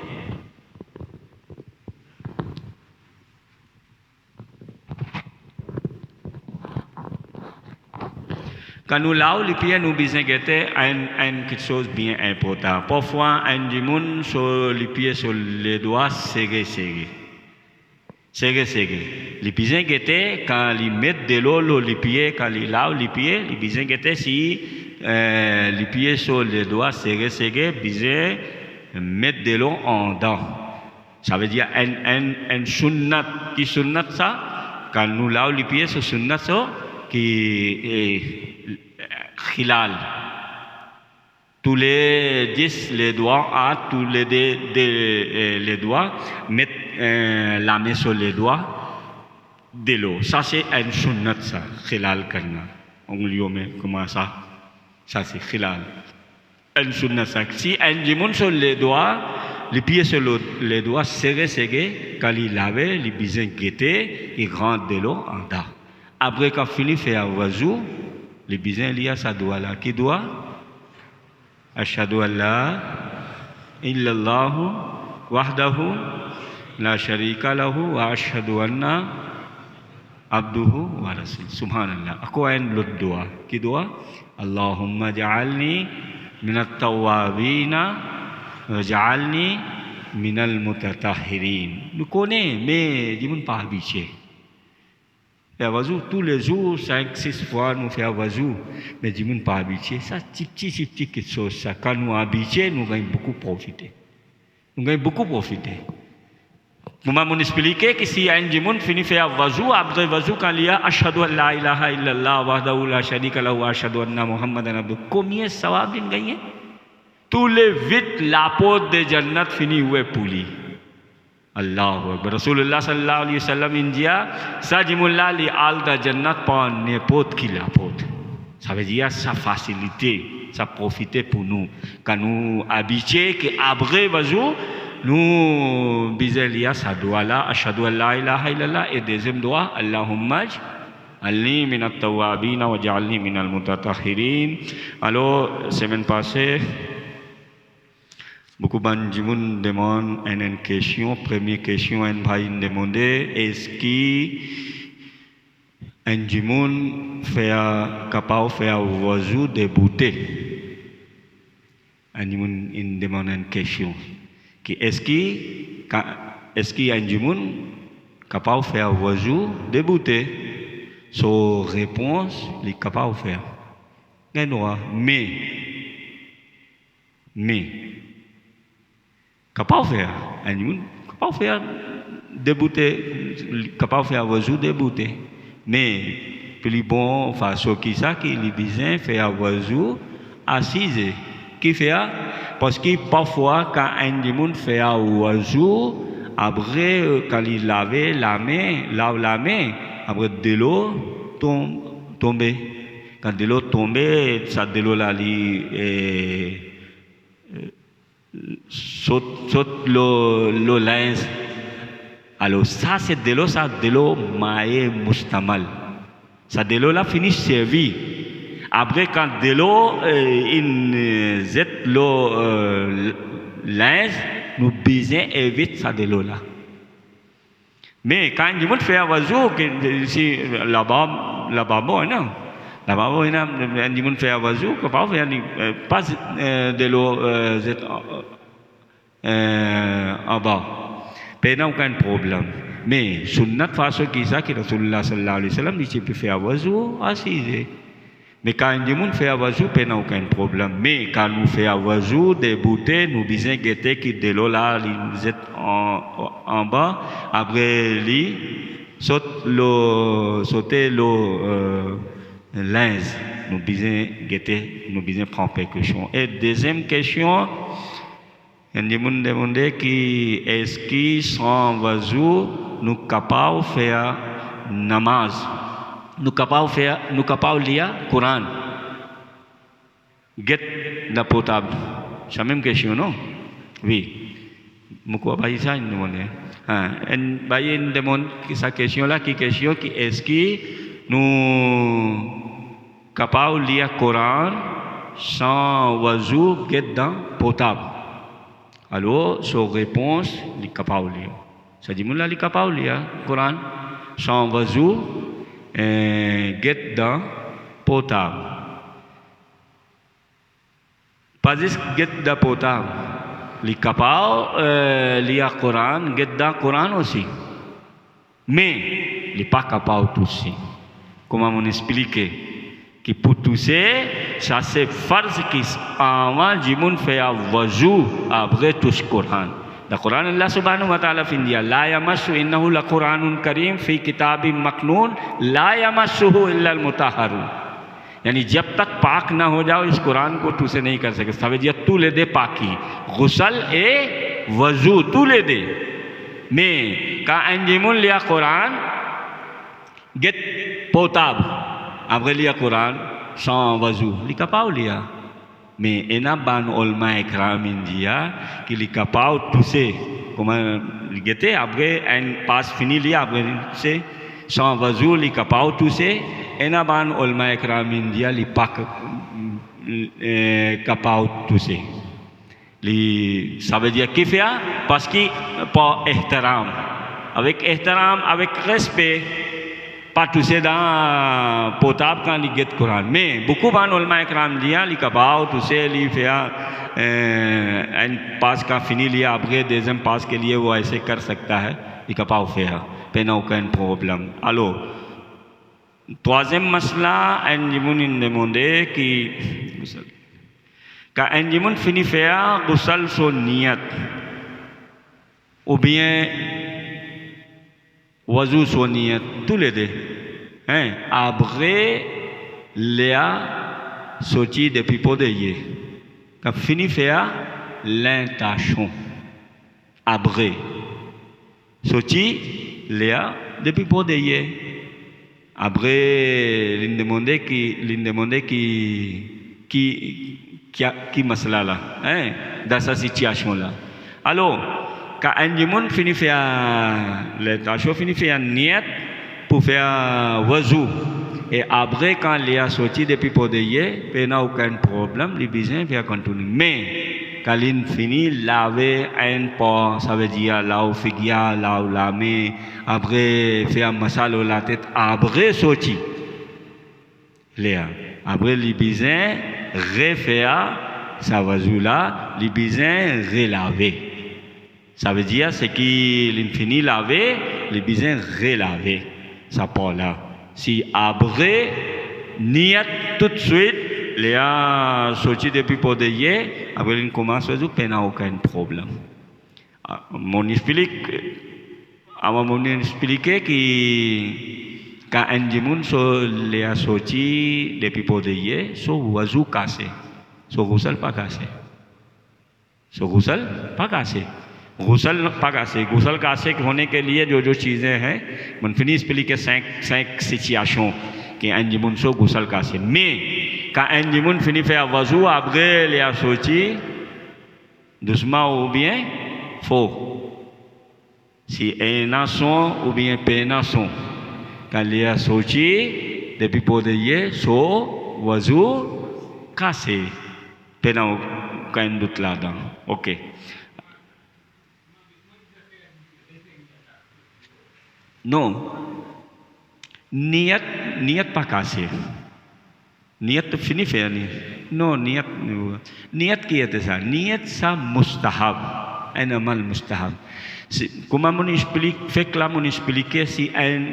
quand nous lavons les pieds, nous besoin de quelque chose de bien important. Parfois, un dimoun sur les pieds, sur les doigts, serré. Les besoin de quand ils mettent de l'eau les pieds, quand ils lavent les pieds, ils besoin de si les pieds sur les doigts, serré, besoin de mettre de l'eau en dedans. Ça veut dire un sunnat. Qui sunnat ça? Quand nous lavons les pieds, c'est sunnat ça qui est khilal. Tous les 10 les doigts à tous les les doigts mettre la main sur les doigts de l'eau. Ça c'est un sunnat ça, khilal karna. On lui met comment ça? Ça c'est khilal. Un sunnat ça. Si un dimon sur les doigts, les pieds sur les doigts serrés, quand il lave, il besoin guetter, il rentre de l'eau en dedans. Après qu'il finit de faire un wazou, le besoin lié à sa doigt là. Qui doit? Ashhadu an la illallah wahdahu la sharika lahu wa ashhadu anna abduhu wa rasul. Subhanallah. Aku un l'autre doigt. Qui doit? Allahumma ja'alni minat tawwabina wa ja'alni minal mutatahhirin. Nous connaissons, mais je ne pas habitué. Faire wazou tous les jours, 5-6 fois, nous faire wazou. Mais dis nous pas habitué. Ça, petit quelque chose. Ça, quand nous habitués, nous allons beaucoup profiter. Vous m'avez expliqué que si un djimoun finit faire wazou, après wazou, quand il y a ashhadu an la ilaha illallah wahdahu la sharika lahu wa ashhadu anna muhammadan abduhu, combien ça va bien gagner? Tous les vite la porte de Jannat finit où est pour lui. Allahu Akbar. Rasulullah sallallahu alayhi wa sallam India, ça djimoun-là, li alda Jannat par n'importe qui la porte. Ça veut dire ça facilité, ça profiter pour nous. Quand nous habitués, qu'après wazou, nous bizelia sa doigt là, ashhadu an la ilaha illallah, et deuxième doigt, Allahumma alni minat tawwabina wa ja'alni minal mutatahhirin. Alors, semaine passée, beaucoup de gens demandent une question. Première question, un भाई demandé, est-ce qu'un djimoun fait capable de faire wazou de bouteille? Un djimoun demande une question. Est-ce qu'un djimoun capable de faire wazou de bouteille? Son réponse, il est capable de faire. Mais capable de faire, un djimoun capable de faire débouter, capable de faire wazou débouter. Mais plus bon façon qui ça qui est besoin faire wazou assise qui fait parce que parfois quand un djimoun fait wazou après quand il lave la main après de l'eau tomber. Quand de l'eau tombe, ça de l'eau là, saute le linge. Alors ça, c'est de l'eau, ça de l'eau maïe mustamal. Ça de l'eau là finit servi. Après, quand de l'eau, il jette l'eau linge, nous besoin éviter ça de l'eau là. Mais quand il monde fait un oiseau, si là-bas bon, non. Là-bas bon, il monde fait un oiseau, que parfois pas de l'eau en bas. Pas aucun problème. Mais sur notre façon qui ça, qui Rasulullah sallallahu alayhi wa sallam, il peut faire un oiseau assis. Mais quand il monde fait un oiseau, pas aucun problème. Mais quand nous fait un oiseau, des bouteilles, nous besoin guetter qui de l'eau là, ils êtes en bas, après lui sauter l'eau linge, nous besoin guetter, nous besoin prendre précaution. Et deuxième question, il y a des gens demandent qui est-ce qu'ils sans oiseau nous capables de faire namaz, nous capables de lire Coran, get la potable. C'est la même question, non? Oui. Pourquoi pas ça une demande? Une demande sa question là, qui question qui est-ce que nous capables de lire Coran sans oiseau get dans potable? Alors, sa réponse, il est capable de lire. Ça dit, il est capable de lire Coran sans oiseau get dans potable. Pas juste get dans potable. Il est capable de lire Coran, get dans Coran aussi. Mais, il n'est pas capable de tousser. Comment on explique? Que pour tousser, ça c'est farce qui avant du monde fait un wazou après touche Coran. Le Coran, Allah subhanahu wa ta'ala fin dia, la yamassu innahu la Quranun karim fi kitabim maknun, la yamassuhu illa al-mutahharun. यानी जब तक पाक ना हो जाओ इस कुरान को तुझसे नहीं कर सकते ça veut dire tous les deux पाकी गुसल et वजू tous les deux mais quand un dimun lia Coran get potable après lia Coran sans wazou il est capable lia mais ena ban olma ikram india qu'il est capable tousser comment il gete après un passe fini lia après c'est sans wazou il est capable tousser ena ban olma ikram india li pak capable tousser ça veut dire qu'il fait parce qu'il pas ihtaram avec ihtaram avec respect pas tousser dans potable quand il get Coran mais beaucoup ban ulama ikram dia li capable tousser li fait un passe quand fini li après deuxième passe के लिए वो ऐसे कर सकता है il capable faire pas aucun problème alors troisième masla un jimun demandé qui quand un jimun finit faire ghusl son niyat ou bien wazou son niyat tous les deux hein après Léa sorti depuis pour de hier quand finit faire l'intention après sorti Léa depuis pour de hier après il demandait qui masala là hein dans sa situation là alors quand un monde finit faire l'intention finit faire niyat pour faire wazou et après quand il a sorti depuis pour de hier il n'a aucun problème il besoin faire continuer mais quand il finit laver un pot ça veut dire là où figia là où la main après faire masala la tête après sorti Léa après il besoin refaire sa wazou là il besoin relaver ça veut dire c'est qu'il finit laver il besoin relaver ça part là si après niyat tout de suite il a sorti depuis pour de hier après il commence à dire qu'il n'y a aucun problème mon explique que quand un dimun il a sorti depuis pour de hier son wazou cassé son ghusl pas cassé ghusl cassé होने के लिए जो चीज़ें हैं मन Finney expliquer 5 situations que anjimun so gusal kase. Mais quand anjimun finit faire wazou après les a sorti doucement ou bien faux. Si un nation ou bien peu nation quand les a sorti depuis pour de so wazou kase. Penau aucun doute là-dedans. OK. Non. Niat pas cassé. Niat तो fini faire ni. Non, niat qui était ça? Niat ça mustahab. Un amal mustahab. Comment on explique, fait que là on explique si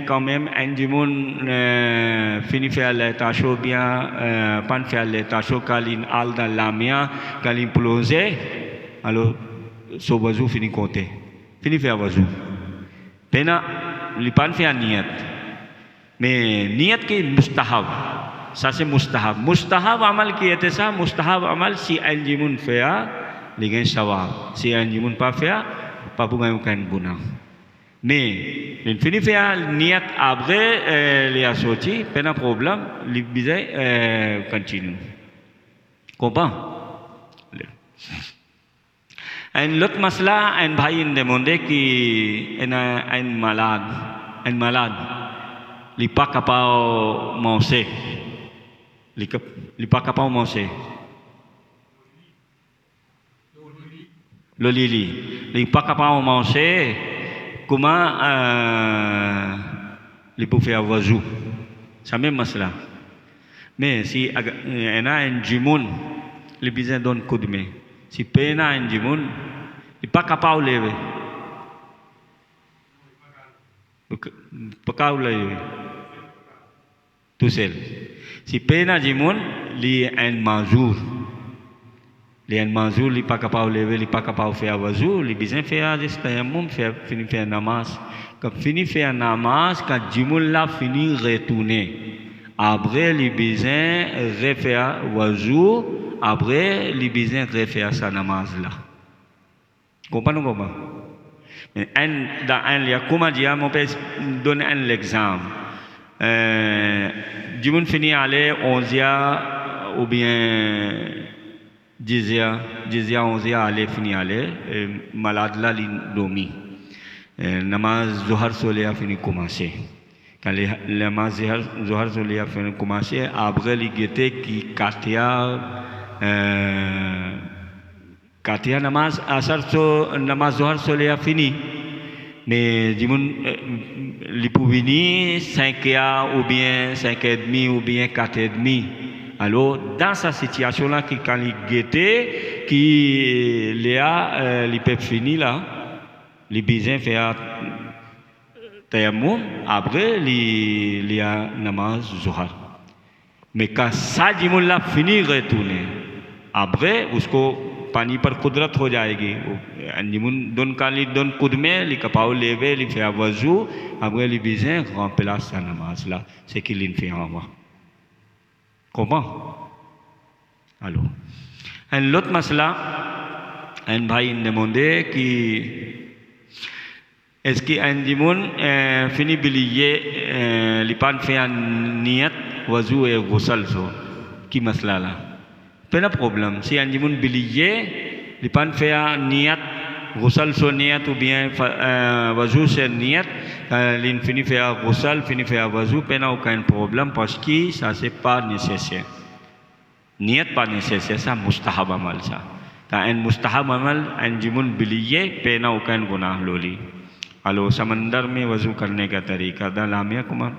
quand même un dimon fini faire les tâches bien, pas faire les tâches kalin al dans la mia, kalin plosé, alors so wazou fini compter. Fini faire wazou. Pena li pas faire niat. Mais niat qui mustahab. Ça c'est mustahab. Mustahab amal qui était ça? Mustahab amal si un jimun fait, li gain sawab. Si un jimun pas fait, pas pour gagner aucun guna. Mais il finit faire niat après les a sorti, pas de problème, li bizarre continue. Comprends? Un autre masla, un bhai demandé qui est un malade. Il pas capable de manger. Il pas capable de manger. Le lili. Il pas capable de manger. Comment il peut faire wazou? C'est même masla. Mais si on a un jimoun, il besoin d'un coup de main. Si on a un jimoun, il pas capable de lever. Pas capable de lever. Tout seul. Si pena jimun li un manjour. Li un manjour li pas capable de lever, li pas capable de faire wazou, li besoin faire juste tayammum, fini faire namaz. Quand fini faire namaz, quand jimun la fini retourner. Après li besoin refaire wazou, après li besoin refaire sa namaz là. Comprenez comment? Dans un lieu, comment dire, mon père donne un exemple. Jimun fini aller 11h ou bien 10h, 11h aller fini aller, malade là il dormi. Namaz Zohar Soleil fini commencer. Quand le namaz Zohar Soleil fini commencer, après il était qui Katia namaz asar so namaz Zohar Soleil fini. Mais il peut venir 5h ou bien 5h30 ou bien 4h30. Alors, dans cette situation-là, quand il guettait, il peut finir là, il besoin faire tayammum, après il y a namaz Zohar. Mais quand ça, il a fini de retourner, après, उसको पानी पर कुदरत हो जाएगी अंजुमन दोन काली दोन कुद में li capable lever li faire wazou après li besoin remplacer sa namaz là c'est qu'il il fait en moi comment alors un autre masla un bhai demandé qui est-ce que anjumun fini biliye li pan fait un niat wazou et ghusl so qui masla là pas de problème. Si un jimun bilier, il peut faire niat, ghusl so niat ou bien wazou c'est niat, il finit faire ghusl, finit faire wazou, pas aucun problème parce que ça c'est pas nécessaire. Niat pas nécessaire, ça mustahab amal ça. Quand un mustahab amal, un jimun bilier, pas aucun gunah loli. Alors, samandar में वजू करने का तरीका दालामिया Kumar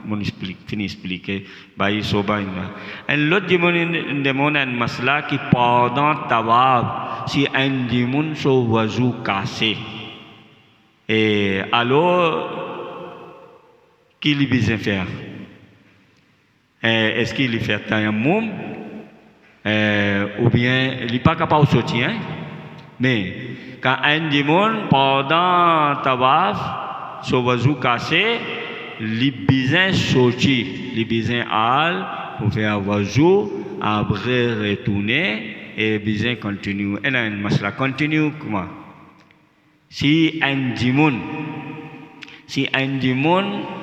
Finney expliquer भाई सोबा इनका en l'autre demande un masla qui pendant tawaf si un jimun so wazou cassé et alors qu'il lui besoin faire est-ce qu'il lui fait tayammum ou bien il n'est pas capable de sortir mais quand un jimun pendant tawaf so wazou cassé li besoin sortir li besoin al pour faire wazou après retourner et besoin continue et là une masla continue comment si un jimun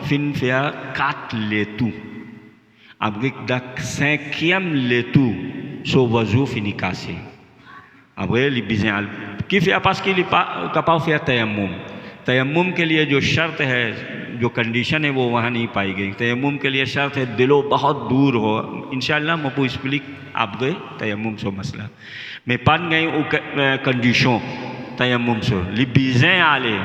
fin faire 4 les tout Après, dans le cinquième letou, son oiseau finit cassé. Après, les besoins. Qui fait parce qu'il n'est pas capable de faire tayammum. Tayammum के लिए जो शर्त है, जो कंडीशन है वो वहाँ नहीं पाई गई. तयम्मुम के लिए शर्त है दिलो बहुत दूर हो. इंशाल्लाह मैं आपको explique après tayammum sur masla. Mais pas de condition tayammum sur. Les besoins aller.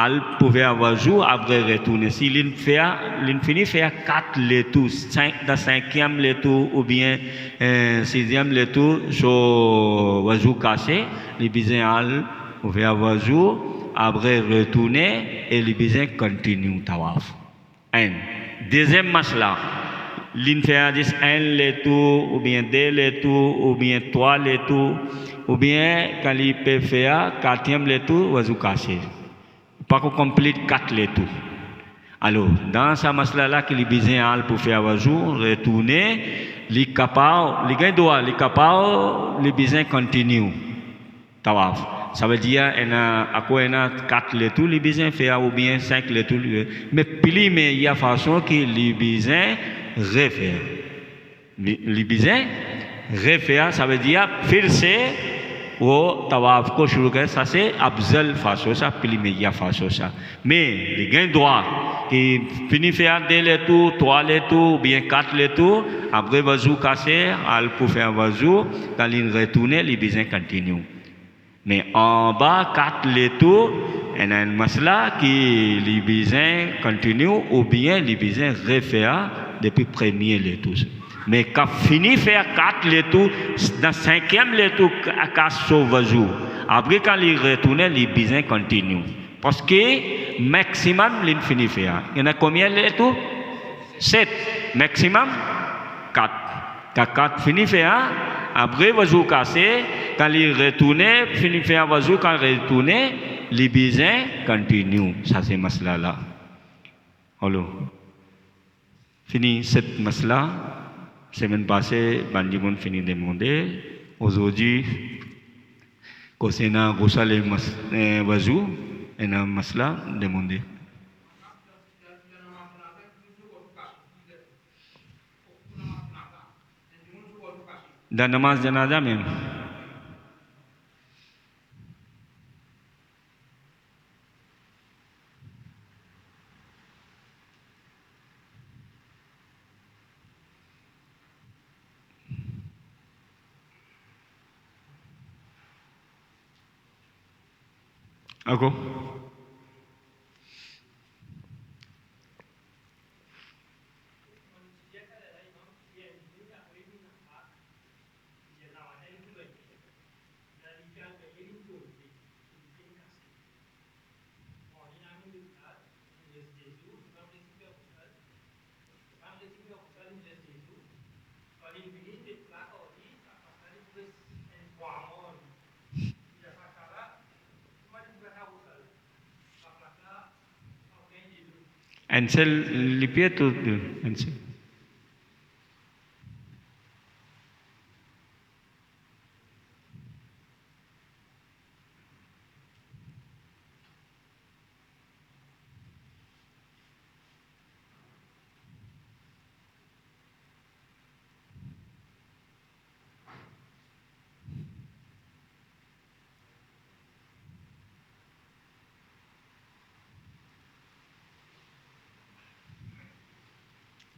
Elle pouvait avoir jour après retourner. Si l'infini fait 4 lettres, 5 dans 5e lettre ou bien 6e lettre sur oiseau cassé, les besoins elle pouvait avoir jour après retourner et les besoins continuent tawaf. Un. Deuxième masla, l'in fait 1 lettre ou bien 2 lettres ou bien 3 lettres ou bien quand il peut faire 4e lettre oiseau cassé. Pas qu'on complète 4 lettres. Alors, dans ce masla-là, qu'il est besoin pour faire un jour, retourner, les capables, les gains droits, les capables, les besoins continuent. Tawaf. Ça veut dire, il y a 4 lettres, les besoins faire ou bien 5 lettres. Mais plus, mais il y a façon que les besoins refaire. Les besoins refaire, ça veut dire, faire वो तवाफ को शुरू करें सबसे अफजल फासो सा Primia Faso सा mais les gains droits qui finit faire des lettres trois lettres bien 4 lettres après vazou cassé al pour faire vazou quand il retourne les besoins continuent mais en bas 4 lettres il y a un masla qui les besoins continuent ou bien les besoins refaire depuis premier lettres. Mais quand fini faire 4 lettres, dans 5e lettre, à sauvage. Après, quand il retourne, les besoins continuent. Parce que maximum, il finit faire. Il y en a combien de lettres? 7. Maximum 4. Quand 4 finit faire, après, vazou cassé, quand il retourne, finit faire vazou, quand il retourne, les besoins continuent. Ça, c'est masla là. Alors, fini cette masla. Semaine passée, Bandimoun finit de demander. Aujourd'hui, Kosena Gosale Wazou, et un masla demandé. Dans namaz janaza même. Ako? Ansel lipia tu ansel.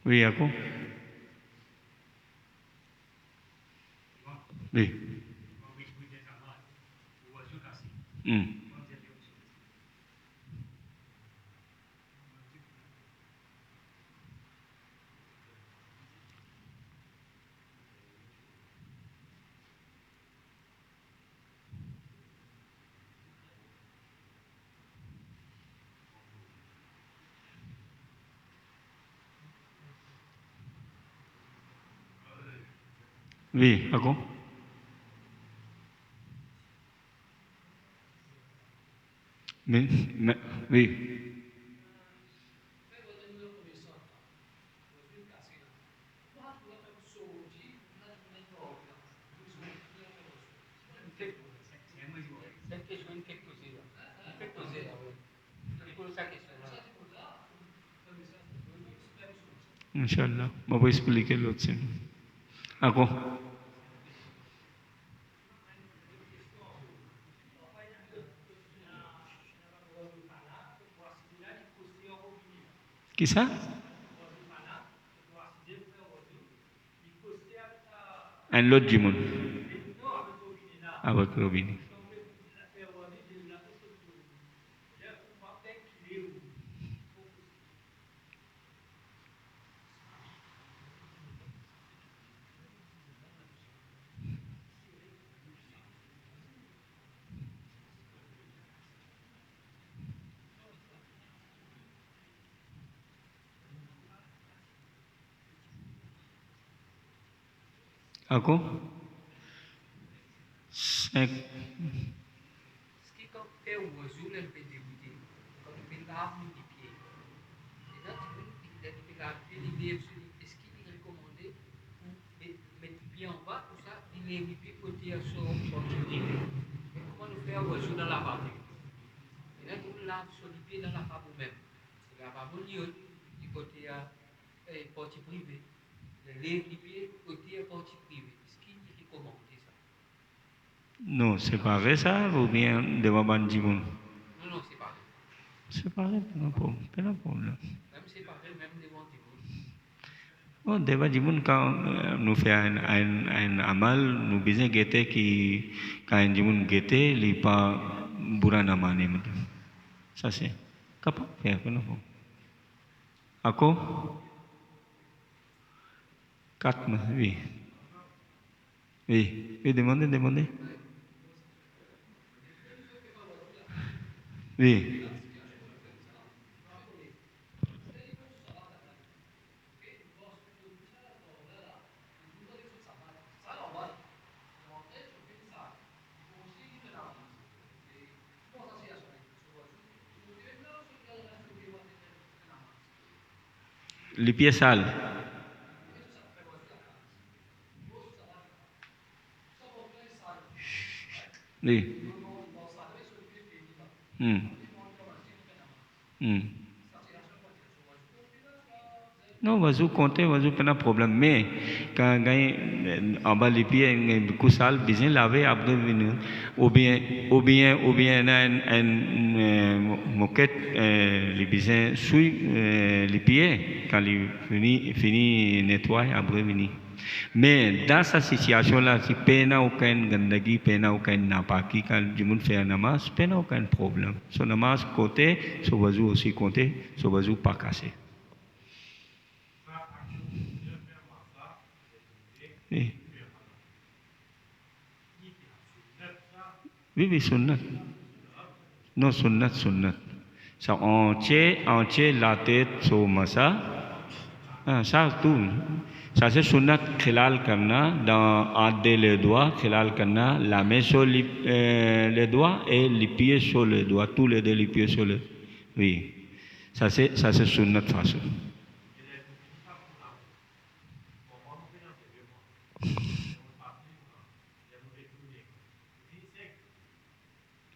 Oui, ako? Oui. Oui, ako? Mais, oui. Insyaallah. Mau expliquer l'autre scène. Ako. Kisah? And l'autre Jimoun. Avec Robini. Ako? Cinq. Ce qui quand fait au Wazou, elle peut débuter. Quand on fait l'arme du pied. Et là, tu peux la pied, est-ce qu'il est recommandé pour mettre le pied en bas, ou ça, il est les pieds côté à son pied. Mais comment nous faire au Wazou dans la barbe? Et là, nous lave sur les pieds dans la barbe même. La barbe du côté à porte privée. Les pieds côté à porte privée. Est-ce qu'il est recommandé ça? Non, c'est pareil ça ou bien devant ban Jimoun? Non, c'est pareil. C'est pareil, pas de problème. Même c'est pareil, même devant Jimoun. Oh, devant Jimoun, quand nous faisons un amal, nous besoin guetter qui, quand un Jimoun guetter, il n'est pas bourra namane. Ça c'est capable de faire, pas de problème. Ako? Quatre, oui. Oui, demandez. Oui. Les pieds sales. Oui. Non, wazou compter, wazou pas de problème. Mais quand en bas les pieds, il y a beaucoup sale, besoin laver après venir. Ou bien un moquette, les besoin suit les pieds quand il fini nettoyer après venir. Mais dans cette situation-là, si peine aucun gandagi, peine aucun napaki, quand je me fais un namas, peine aucun problème. Son namas côté, son wazou aussi côté, son wazou pas cassé. Oui, sunnat. Non, sunnat. Ça, entier la tête sur massa. Ça, tout. Ça, c'est sunnat khilal karna, entre les doigts, khilal karna, la main sur les doigts et les pieds sur les doigts, tous les deux les pieds sur les. Oui. Ça, c'est sunnat façon.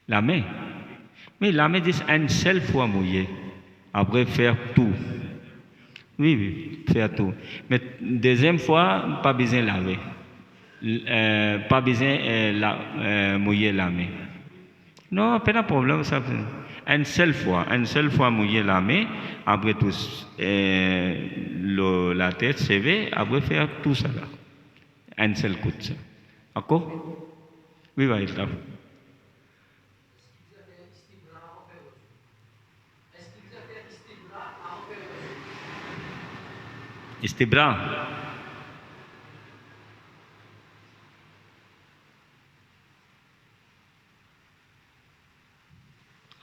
La main. Mais la main, c'est une seule fois mouillée. Après, faire tout. Oui, faire tout. Mais deuxième fois, pas besoin de laver. Pas besoin de mouiller la main. Non, pas de problème. Ça, une seule fois mouiller la main. Après tout, la tête, CV. Après, faire tout ça là. Un seul coup de ça. D'accord? Oui, va être là. Istibra.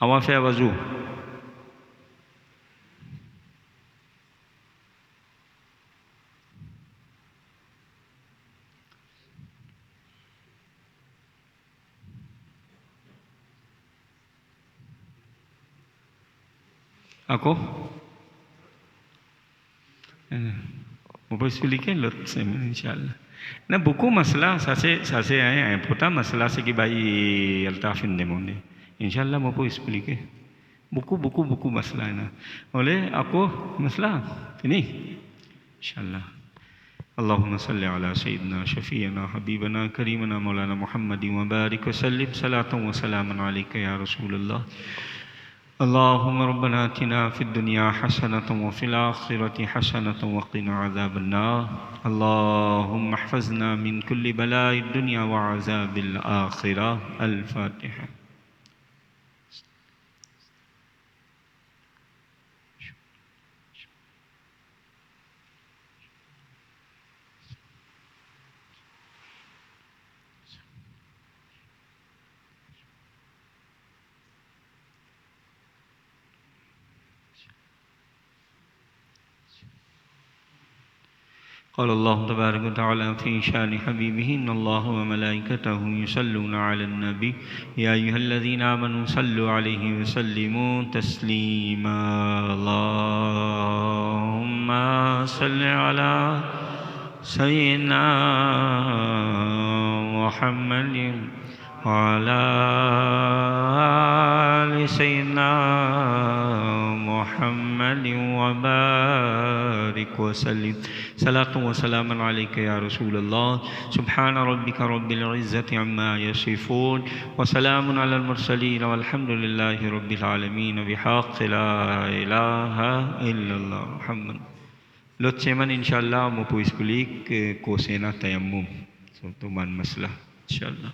On va faire wazou. D'accord? On peut expliquer l'autre semaine, Inch'Allah. Il y a beaucoup de masla, ça c'est un important masla, c'est qui va y alta fin de monde. Inch'Allah, on peut expliquer. Beaucoup masla. Olé, ako, masla, fini. इंशाअल्लाह। अल्लाहुम्मा सल्लि अला सय्यिदिना शफ़ीअना हबीबना करीमना मौलाना मुहम्मद व बारिक वसल्लिम सलातन व सलामन अलैका या रसूलल्लाह। अल्लाहुम्मा रब्बना आतिना फ़िद दुनिया हसनतन व फ़िल आखिरति हसनतन व क़िना अज़ाबन्नार। अल्लाहुम्मा अहफ़िज़ना मिन कुल्लि बलाइद दुनिया व अज़ाबिल आखिरह। अल फ़ातिहा। क़ाल अल्लाहु तबारक व तआला फ़ी शान हबीबिही इन्नल्लाह व मलाइकतहु युसल्लूना अलन नबी या अय्युहल्लज़ीना आमनू सल्लु अलैहि व सल्लिमू तस्लीमा। अल्लाहुम्मा सल्लि अला सय्यिदिना मुहम्मदिन व अला आलि सय्यिदिना मुहम्मदिन व बारिक व सल्लिम सलातु व सलामन अलैका या रसूलल्लाह। सुब्हान रब्बिका रब्बिल इज़्ज़ति अम्मा यसिफून व सलामुन अलल मुरसलीन वल्हम्दुलिल्लाहि रब्बिल आलमीन बिहक़्क़ि ला इलाहा इल्लल्लाह Muhammad. Låt ser man inshallah mo po iskulik ko sena tayammum. So tuman maslah inshallah.